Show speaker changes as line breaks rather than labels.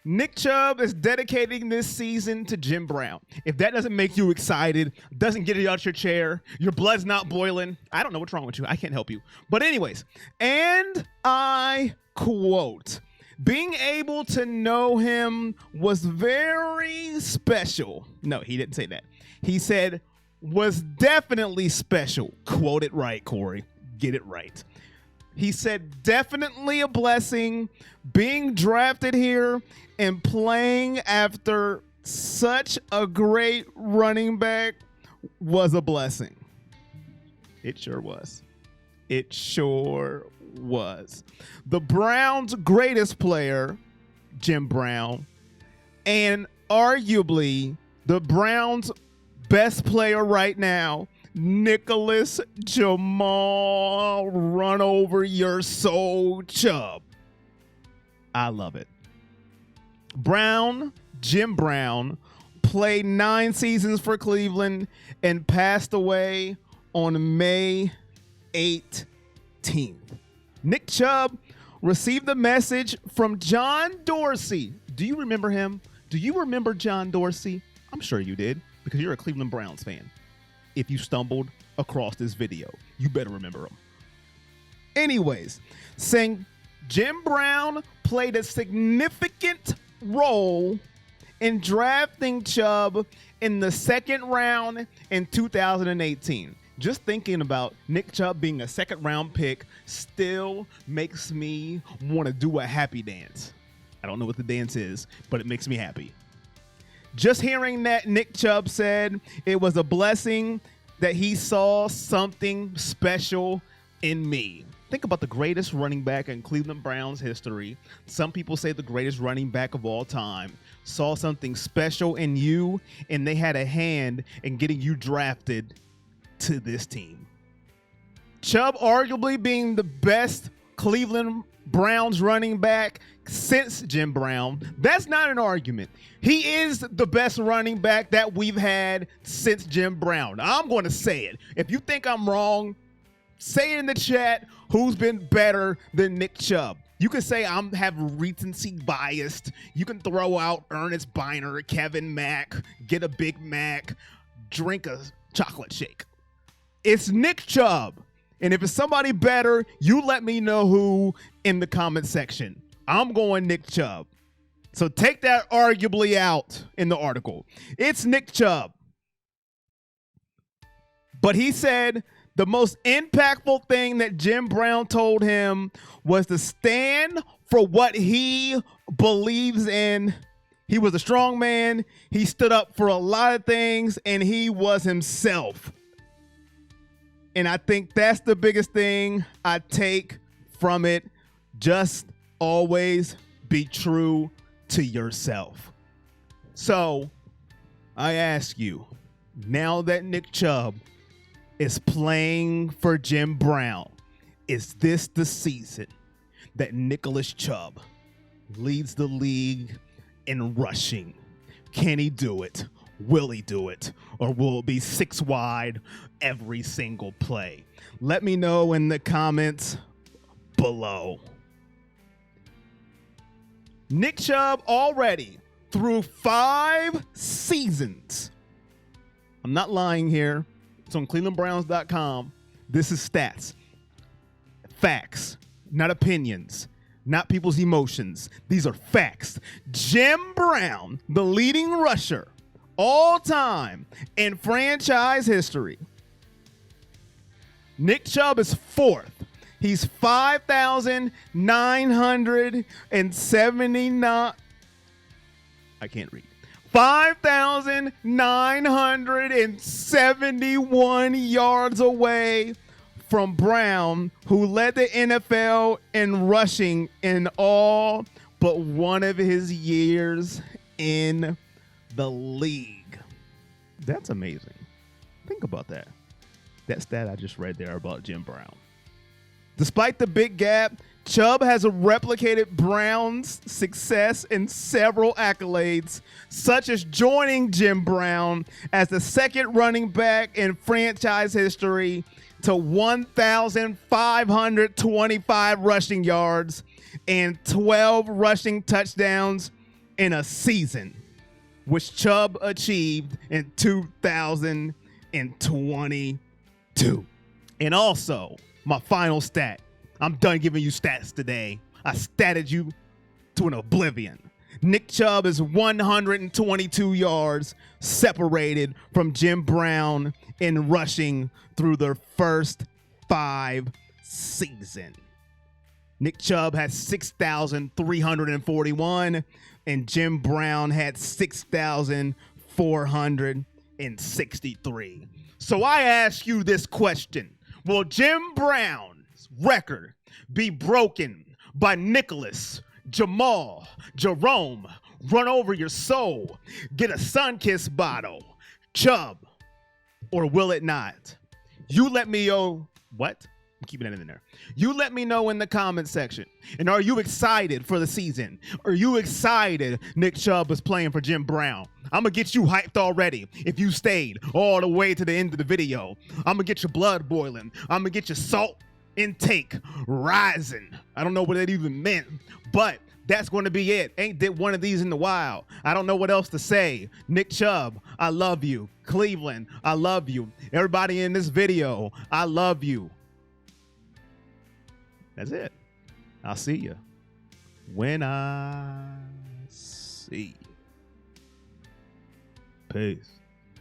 Nick Chubb is dedicating this season to Jim Brown. If that doesn't make you excited, doesn't get you out your chair, your blood's not boiling, I don't know what's wrong with you. I can't help you. But anyways, and I quote, being able to know him was very special. No, he didn't say that. He said, was definitely special. Quote it right, Corey. Get it right. He said, definitely a blessing being drafted here and playing after such a great running back was a blessing. It sure was. It sure was. The Browns' greatest player, Jim Brown, and arguably the Browns' best player right now, Nicholas Jamal run over your soul Chubb. I love it. Jim Brown, played 9 seasons for Cleveland and passed away on May 18th. Nick Chubb received a message from John Dorsey. Do you remember him? Do you remember John Dorsey? I'm sure you did, because you're a Cleveland Browns fan. If you stumbled across this video, you better remember him. Anyways, saying Jim Brown played a significant role in drafting Chubb in the 2nd round in 2018. Just thinking about Nick Chubb being a 2nd round pick still makes me want to do a happy dance. I don't know what the dance is, but it makes me happy. Just hearing that, Nick Chubb said it was a blessing that he saw something special in me. Think about the greatest running back in Cleveland Browns history. Some people say the greatest running back of all time. Saw something special in you, and they had a hand in getting you drafted to this team. Chubb arguably being the best Cleveland Browns running back since Jim Brown. That's not an argument. He is the best running back that we've had since Jim Brown. I'm going to say it. If you think I'm wrong, say it in the chat. Who's been better than Nick Chubb? You can say I'm have recency biased. You can throw out Ernest Biner, Kevin Mack, get a Big Mac, drink a chocolate shake. It's Nick Chubb. And if it's somebody better, you let me know who in the comment section. I'm going Nick Chubb. So take that arguably out in the article. It's Nick Chubb. But he said the most impactful thing that Jim Brown told him was to stand for what he believes in. He was a strong man. He stood up for a lot of things, and he was himself. And I think that's the biggest thing I take from it. Just always be true to yourself. So I ask you, now that Nick Chubb is playing for Jim Brown, is this the season that Nicholas Chubb leads the league in rushing? Can he do it? Will he do it? Or will it be 6 wide every single play? Let me know in the comments below. Nick Chubb already through 5 seasons. I'm not lying here. It's on clevelandbrowns.com. This is stats. Facts, not opinions, not people's emotions. These are facts. Jim Brown, the leading rusher all time in franchise history. Nick Chubb is 4th. He's 5,979. I can't read. 5,971 yards away from Brown, who led the NFL in rushing in all but one of his years in the league. That's amazing. Think about that. That stat I just read there about Jim Brown. Despite the big gap, Chubb has replicated Brown's success in several accolades, such as joining Jim Brown as the 2nd running back in franchise history to 1,525 rushing yards and 12 rushing touchdowns in a season, which Chubb achieved in 2022. And also, my final stat. I'm done giving you stats today. I statted you to an oblivion. Nick Chubb is 122 yards separated from Jim Brown in rushing through their first 5 seasons. Nick Chubb had 6,341 and Jim Brown had 6,463. So I ask you this question. Will Jim Brown's record be broken by Nicholas, Jamal, Jerome, run over your soul, get a sun-kissed bottle, Chubb, or will it not? You let me know. What? I'm keeping that in there. You let me know in the comment section. And are you excited for the season? Are you excited Nick Chubb is playing for Jim Brown? I'm going to get you hyped already if you stayed all the way to the end of the video. I'm going to get your blood boiling. I'm going to get your salt intake rising. I don't know what that even meant, but that's going to be it. Ain't did one of these in the wild. I don't know what else to say. Nick Chubb, I love you. Cleveland, I love you. Everybody in this video, I love you. That's it. I'll see you when I see you. Peace.